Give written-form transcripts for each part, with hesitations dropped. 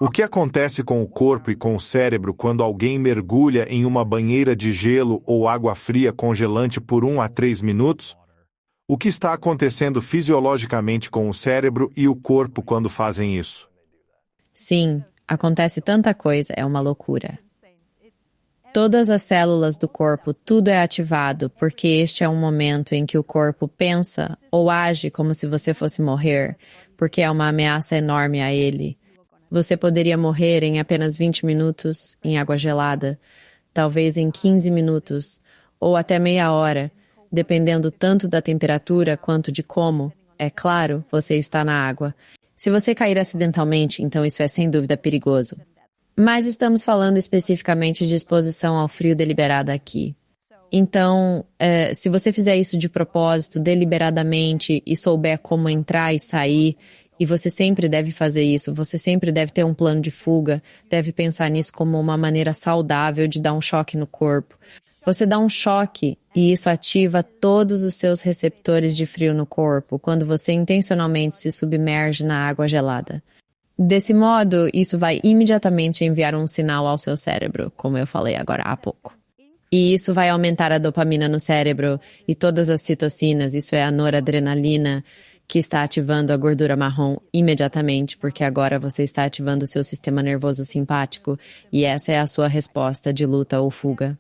O que acontece com o corpo e com o cérebro quando alguém mergulha em uma banheira de gelo ou água fria congelante por 1 a 3 minutos? O que está acontecendo fisiologicamente com o cérebro e o corpo quando fazem isso? Sim, acontece tanta coisa, é uma loucura. Todas as células do corpo, tudo é ativado, porque este é um momento em que o corpo pensa ou age como se você fosse morrer, porque é uma ameaça enorme a ele. Você poderia morrer em apenas 20 minutos em água gelada, talvez em 15 minutos, ou até meia hora, dependendo tanto da temperatura quanto de como, é claro, você está na água. Se você cair acidentalmente, então isso é sem dúvida perigoso. Mas estamos falando especificamente de exposição ao frio deliberada aqui. Então, se você fizer isso de propósito, deliberadamente, e souber como entrar e sair, e você sempre deve fazer isso, você sempre deve ter um plano de fuga, deve pensar nisso como uma maneira saudável de dar um choque no corpo. Você dá um choque e isso ativa todos os seus receptores de frio no corpo quando você intencionalmente se submerge na água gelada. Desse modo, isso vai imediatamente enviar um sinal ao seu cérebro, como eu falei agora há pouco. E isso vai aumentar a dopamina no cérebro e todas as citocinas, isso é a noradrenalina, que está ativando a gordura marrom imediatamente, porque agora você está ativando o seu sistema nervoso simpático e essa é a sua resposta de luta ou fuga.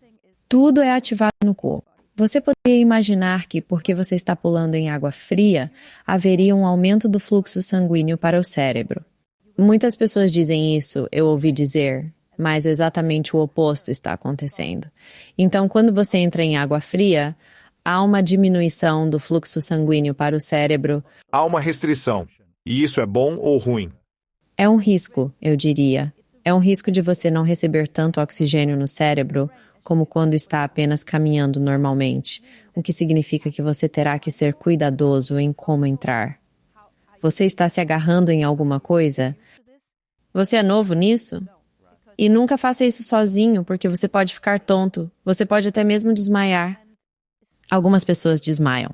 Tudo é ativado no corpo. Você poderia imaginar que, porque você está pulando em água fria, haveria um aumento do fluxo sanguíneo para o cérebro. Muitas pessoas dizem isso, eu ouvi dizer, mas exatamente o oposto está acontecendo. Então, quando você entra em água fria, há uma diminuição do fluxo sanguíneo para o cérebro. Há uma restrição. E isso é bom ou ruim? É um risco, eu diria. É um risco de você não receber tanto oxigênio no cérebro como quando está apenas caminhando normalmente, o que significa que você terá que ser cuidadoso em como entrar. Você está se agarrando em alguma coisa? Você é novo nisso? E nunca faça isso sozinho, porque você pode ficar tonto. Você pode até mesmo desmaiar. Algumas pessoas desmaiam.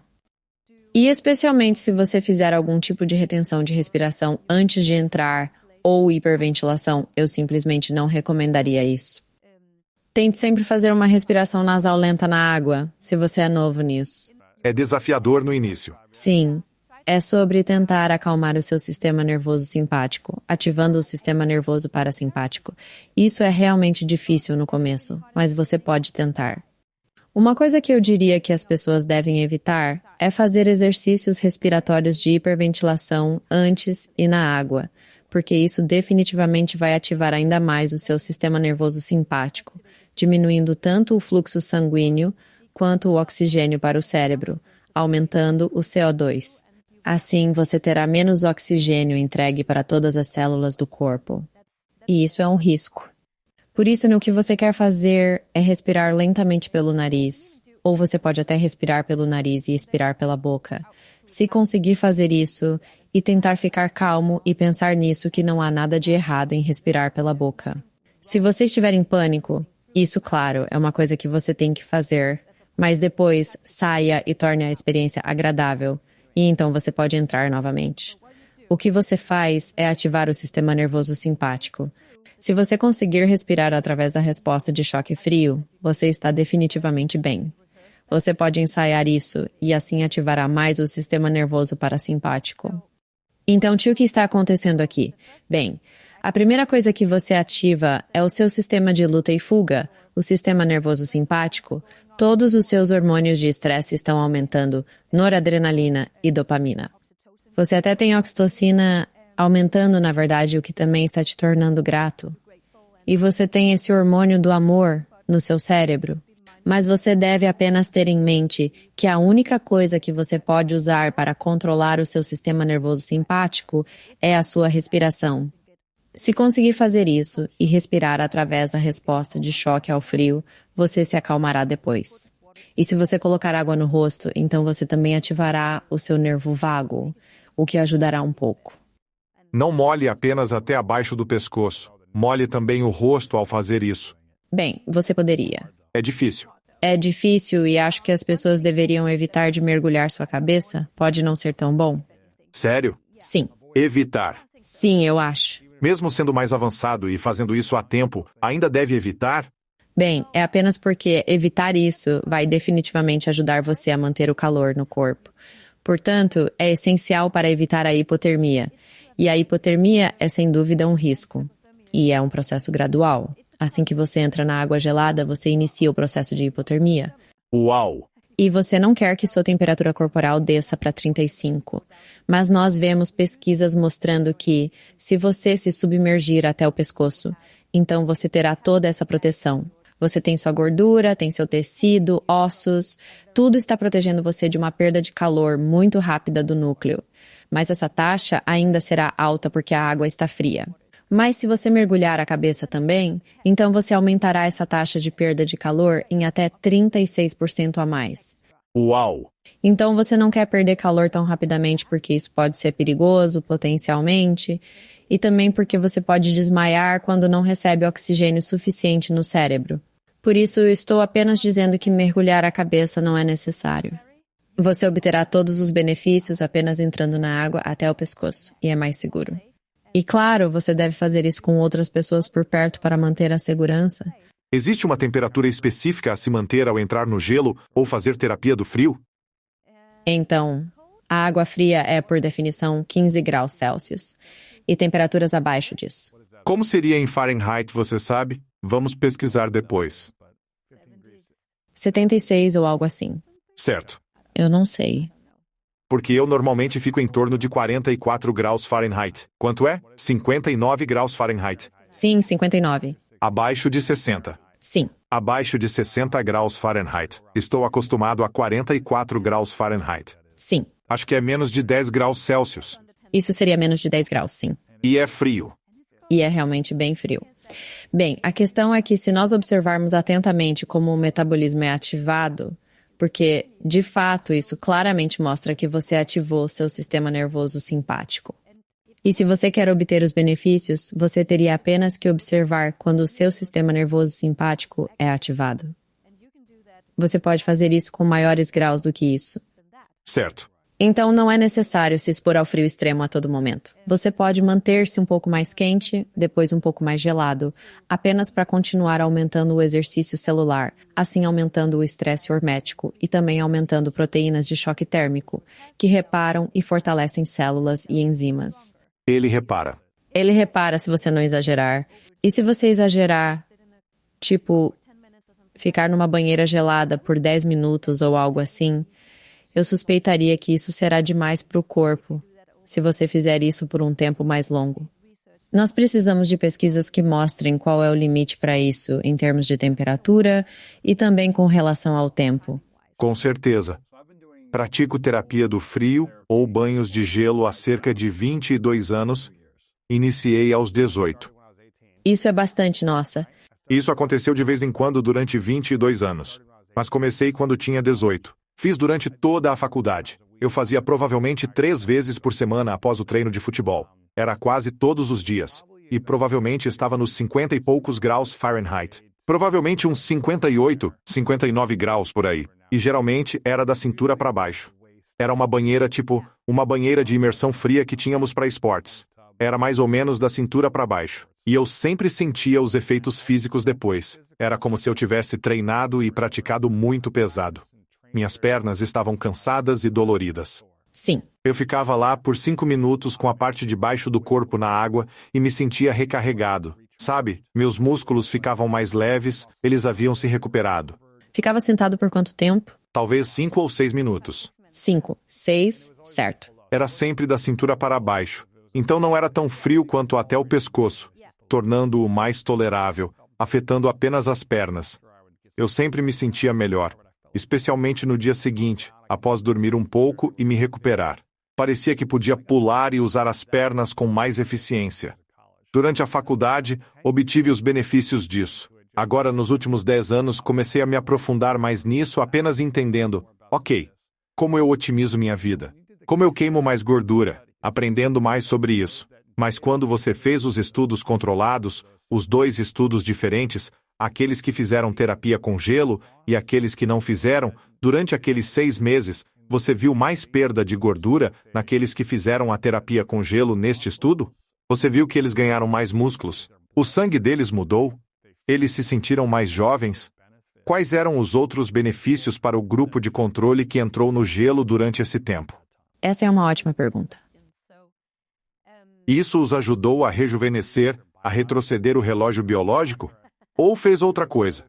E especialmente se você fizer algum tipo de retenção de respiração antes de entrar ou hiperventilação, eu simplesmente não recomendaria isso. Tente sempre fazer uma respiração nasal lenta na água, se você é novo nisso. É desafiador no início. Sim. É sobre tentar acalmar o seu sistema nervoso simpático, ativando o sistema nervoso parasimpático. Isso é realmente difícil no começo, mas você pode tentar. Uma coisa que eu diria que as pessoas devem evitar é fazer exercícios respiratórios de hiperventilação antes e na água, porque isso definitivamente vai ativar ainda mais o seu sistema nervoso simpático, diminuindo tanto o fluxo sanguíneo quanto o oxigênio para o cérebro, aumentando o CO2. Assim, você terá menos oxigênio entregue para todas as células do corpo. E isso é um risco. Por isso, o que você quer fazer é respirar lentamente pelo nariz, ou você pode até respirar pelo nariz e expirar pela boca. Se conseguir fazer isso e tentar ficar calmo e pensar nisso que não há nada de errado em respirar pela boca. Se você estiver em pânico, isso, claro, é uma coisa que você tem que fazer, mas depois saia e torne a experiência agradável. E então você pode entrar novamente. O que você faz é ativar o sistema nervoso simpático. Se você conseguir respirar através da resposta de choque frio, você está definitivamente bem. Você pode ensaiar isso e assim ativará mais o sistema nervoso parasimpático. Então, o que está acontecendo aqui? Bem, a primeira coisa que você ativa é o seu sistema de luta e fuga, o sistema nervoso simpático. Todos os seus hormônios de estresse estão aumentando, noradrenalina e dopamina. Você até tem oxitocina aumentando, na verdade, o que também está te tornando grato. E você tem esse hormônio do amor no seu cérebro. Mas você deve apenas ter em mente que a única coisa que você pode usar para controlar o seu sistema nervoso simpático é a sua respiração. Se conseguir fazer isso e respirar através da resposta de choque ao frio, você se acalmará depois. E se você colocar água no rosto, então você também ativará o seu nervo vago, o que ajudará um pouco. Não molhe apenas até abaixo do pescoço. Molhe também o rosto ao fazer isso. Bem, você poderia. É difícil. É difícil e acho que as pessoas deveriam evitar de mergulhar sua cabeça. Pode não ser tão bom. Sério? Sim. Evitar. Sim, eu acho. Mesmo sendo mais avançado e fazendo isso há tempo, ainda deve evitar? Bem, é apenas porque evitar isso vai definitivamente ajudar você a manter o calor no corpo. Portanto, é essencial para evitar a hipotermia. E a hipotermia é sem dúvida um risco. E é um processo gradual. Assim que você entra na água gelada, você inicia o processo de hipotermia. Uau! E você não quer que sua temperatura corporal desça para 35. Mas nós vemos pesquisas mostrando que, se você se submergir até o pescoço, então você terá toda essa proteção. Você tem sua gordura, tem seu tecido, ossos, tudo está protegendo você de uma perda de calor muito rápida do núcleo. Mas essa taxa ainda será alta porque a água está fria. Mas se você mergulhar a cabeça também, então você aumentará essa taxa de perda de calor em até 36% a mais. Uau! Então você não quer perder calor tão rapidamente porque isso pode ser perigoso, potencialmente, e também porque você pode desmaiar quando não recebe oxigênio suficiente no cérebro. Por isso, eu estou apenas dizendo que mergulhar a cabeça não é necessário. Você obterá todos os benefícios apenas entrando na água até o pescoço, e é mais seguro. E claro, você deve fazer isso com outras pessoas por perto para manter a segurança. Existe uma temperatura específica a se manter ao entrar no gelo ou fazer terapia do frio? Então, a água fria é, por definição, 15 graus Celsius, e temperaturas abaixo disso. Como seria em Fahrenheit, você sabe? Vamos pesquisar depois. 76 ou algo assim. Certo. Eu não sei. Porque eu normalmente fico em torno de 44 graus Fahrenheit. Quanto é? 59 graus Fahrenheit. Sim, 59. Abaixo de 60. Sim. Abaixo de 60 graus Fahrenheit. Estou acostumado a 44 graus Fahrenheit. Sim. Acho que é menos de 10 graus Celsius. Isso seria menos de 10 graus, sim. E é frio. E é realmente bem frio. Bem, a questão é que se nós observarmos atentamente como o metabolismo é ativado, porque, de fato, isso claramente mostra que você ativou seu sistema nervoso simpático. E se você quer obter os benefícios, você teria apenas que observar quando o seu sistema nervoso simpático é ativado. Você pode fazer isso com maiores graus do que isso. Certo. Então, não é necessário se expor ao frio extremo a todo momento. Você pode manter-se um pouco mais quente, depois um pouco mais gelado, apenas para continuar aumentando o exercício celular, assim aumentando o estresse hormético e também aumentando proteínas de choque térmico, que reparam e fortalecem células e enzimas. Ele repara. Ele repara se você não exagerar. E se você exagerar, tipo, ficar numa banheira gelada por 10 minutos ou algo assim, eu suspeitaria que isso será demais para o corpo, se você fizer isso por um tempo mais longo. Nós precisamos de pesquisas que mostrem qual é o limite para isso, em termos de temperatura e também com relação ao tempo. Com certeza. Pratico terapia do frio ou banhos de gelo há cerca de 22 anos. Iniciei aos 18. Isso é bastante, nossa. Isso aconteceu de vez em quando durante 22 anos. Mas comecei quando tinha 18. Fiz durante toda a faculdade. Eu fazia provavelmente 3 vezes por semana após o treino de futebol. Era quase todos os dias. E provavelmente estava nos 50 e poucos graus Fahrenheit. Provavelmente uns 58, 59 graus por aí. E geralmente era da cintura para baixo. Era uma banheira tipo, uma banheira de imersão fria que tínhamos para esportes. Era mais ou menos da cintura para baixo. E eu sempre sentia os efeitos físicos depois. Era como se eu tivesse treinado e praticado muito pesado. Minhas pernas estavam cansadas e doloridas. Sim. Eu ficava lá por 5 minutos com a parte de baixo do corpo na água e me sentia recarregado. Sabe, meus músculos ficavam mais leves, eles haviam se recuperado. Ficava sentado por quanto tempo? Talvez 5 ou 6 minutos. 5, 6, certo. Era sempre da cintura para baixo, então não era tão frio quanto até o pescoço, tornando-o mais tolerável, afetando apenas as pernas. Eu sempre me sentia melhor, especialmente no dia seguinte, após dormir um pouco e me recuperar. Parecia que podia pular e usar as pernas com mais eficiência. Durante a faculdade, obtive os benefícios disso. Agora, nos últimos 10 anos, comecei a me aprofundar mais nisso, apenas entendendo, ok, como eu otimizo minha vida? Como eu queimo mais gordura? Aprendendo mais sobre isso. Mas quando você fez os estudos controlados, os 2 estudos diferentes, aqueles que fizeram terapia com gelo e aqueles que não fizeram, durante aqueles 6 meses, você viu mais perda de gordura naqueles que fizeram a terapia com gelo neste estudo? Você viu que eles ganharam mais músculos? O sangue deles mudou? Eles se sentiram mais jovens? Quais eram os outros benefícios para o grupo de controle que entrou no gelo durante esse tempo? Essa é uma ótima pergunta. Isso os ajudou a rejuvenescer, a retroceder o relógio biológico? Ou fez outra coisa?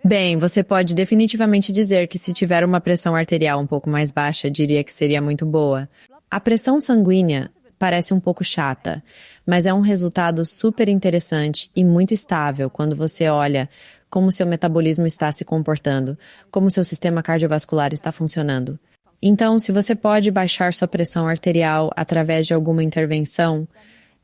Bem, você pode definitivamente dizer que se tiver uma pressão arterial um pouco mais baixa, diria que seria muito boa. A pressão sanguínea parece um pouco chata, mas é um resultado super interessante e muito estável quando você olha como seu metabolismo está se comportando, como seu sistema cardiovascular está funcionando. Então, se você pode baixar sua pressão arterial através de alguma intervenção,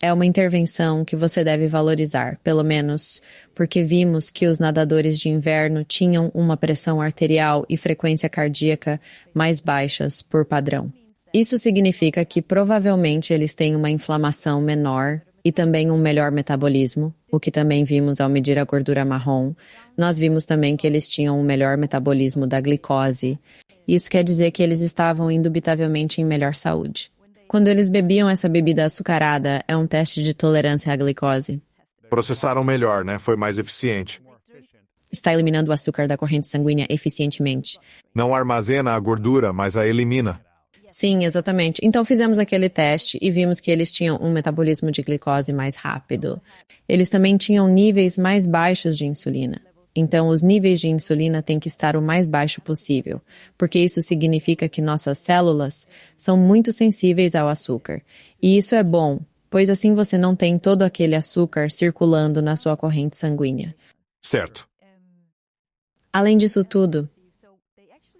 é uma intervenção que você deve valorizar, pelo menos porque vimos que os nadadores de inverno tinham uma pressão arterial e frequência cardíaca mais baixas por padrão. Isso significa que provavelmente eles têm uma inflamação menor e também um melhor metabolismo, o que também vimos ao medir a gordura marrom. Nós vimos também que eles tinham um melhor metabolismo da glicose. Isso quer dizer que eles estavam indubitavelmente em melhor saúde. Quando eles bebiam essa bebida açucarada, é um teste de tolerância à glicose. Processaram melhor, né? Foi mais eficiente. Está eliminando o açúcar da corrente sanguínea eficientemente. Não armazena a gordura, mas a elimina. Sim, exatamente. Então fizemos aquele teste e vimos que eles tinham um metabolismo de glicose mais rápido. Eles também tinham níveis mais baixos de insulina. Então, os níveis de insulina têm que estar o mais baixo possível, porque isso significa que nossas células são muito sensíveis ao açúcar. E isso é bom, pois assim você não tem todo aquele açúcar circulando na sua corrente sanguínea. Certo. Além disso tudo,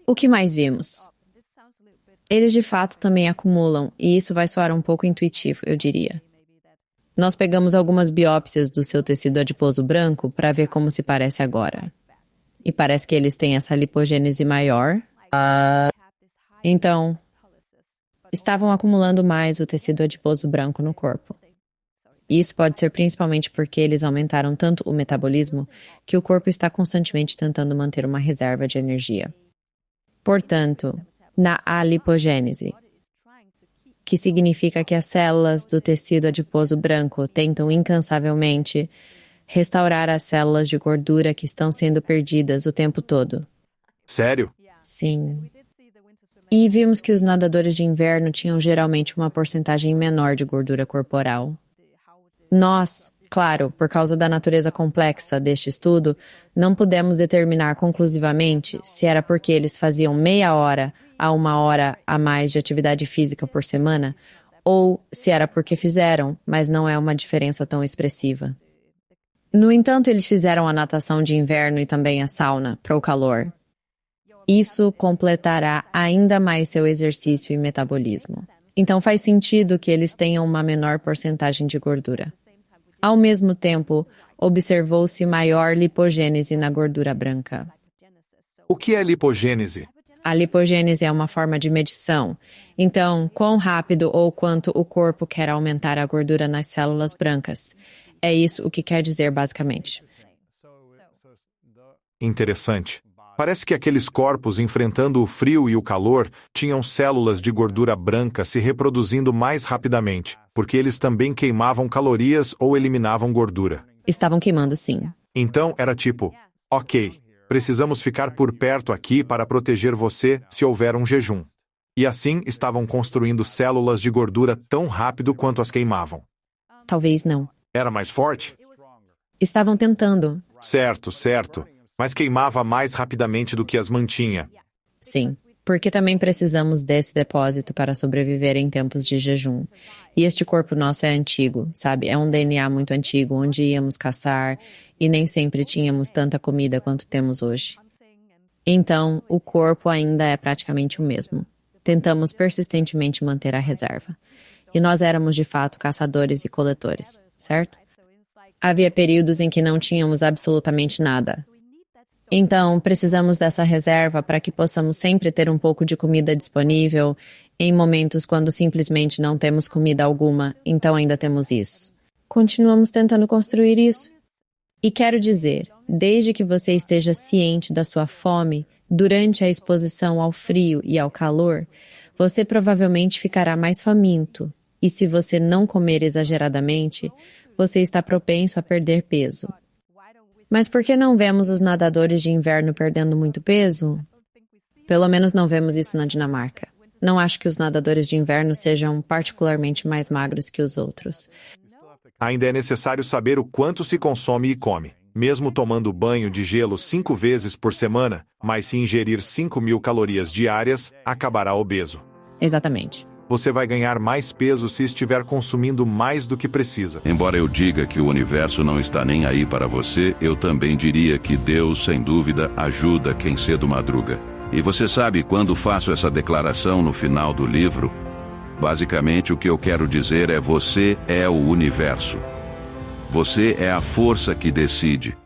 o que mais vimos? Eles de fato também acumulam, e isso vai soar um pouco intuitivo, eu diria. Nós pegamos algumas biópsias do seu tecido adiposo branco para ver como se parece agora. E parece que eles têm essa lipogênese maior. Então, estavam acumulando mais o tecido adiposo branco no corpo. E isso pode ser principalmente porque eles aumentaram tanto o metabolismo que o corpo está constantemente tentando manter uma reserva de energia. Portanto, na alipogênese, que significa que as células do tecido adiposo branco tentam incansavelmente restaurar as células de gordura que estão sendo perdidas o tempo todo. Sério? Sim. E vimos que os nadadores de inverno tinham geralmente uma porcentagem menor de gordura corporal. Nós, claro, por causa da natureza complexa deste estudo, não pudemos determinar conclusivamente se era porque eles faziam meia hora a 1 hora a mais de atividade física por semana, ou se era porque fizeram, mas não é uma diferença tão expressiva. No entanto, eles fizeram a natação de inverno e também a sauna para o calor. Isso completará ainda mais seu exercício e metabolismo. Então faz sentido que eles tenham uma menor porcentagem de gordura. Ao mesmo tempo, observou-se maior lipogênese na gordura branca. O que é lipogênese? A lipogênese é uma forma de medição. Então, quão rápido ou quanto o corpo quer aumentar a gordura nas células brancas. É isso o que quer dizer basicamente. Interessante. Parece que aqueles corpos enfrentando o frio e o calor tinham células de gordura branca se reproduzindo mais rapidamente, porque eles também queimavam calorias ou eliminavam gordura. Estavam queimando, sim. Então era tipo, ok, precisamos ficar por perto aqui para proteger você se houver um jejum. E assim estavam construindo células de gordura tão rápido quanto as queimavam. Talvez não. Era mais forte? Estavam tentando. Certo, certo. Mas queimava mais rapidamente do que as mantinha. Sim, porque também precisamos desse depósito para sobreviver em tempos de jejum. E este corpo nosso é antigo, sabe? É um DNA muito antigo, onde íamos caçar e nem sempre tínhamos tanta comida quanto temos hoje. Então, o corpo ainda é praticamente o mesmo. Tentamos persistentemente manter a reserva. E nós éramos de fato caçadores e coletores, certo? Havia períodos em que não tínhamos absolutamente nada. Então, precisamos dessa reserva para que possamos sempre ter um pouco de comida disponível em momentos quando simplesmente não temos comida alguma, então ainda temos isso. Continuamos tentando construir isso. E quero dizer, desde que você esteja ciente da sua fome, durante a exposição ao frio e ao calor, você provavelmente ficará mais faminto. E se você não comer exageradamente, você está propenso a perder peso. Mas por que não vemos os nadadores de inverno perdendo muito peso? Pelo menos não vemos isso na Dinamarca. Não acho que os nadadores de inverno sejam particularmente mais magros que os outros. Ainda é necessário saber o quanto se consome e come. Mesmo tomando banho de gelo 5 vezes por semana, mas se ingerir 5.000 calorias diárias, acabará obeso. Exatamente. Você vai ganhar mais peso se estiver consumindo mais do que precisa. Embora eu diga que o universo não está nem aí para você, eu também diria que Deus, sem dúvida, ajuda quem cedo madruga. E você sabe quando faço essa declaração no final do livro? Basicamente, o que eu quero dizer é: você é o universo. Você é a força que decide.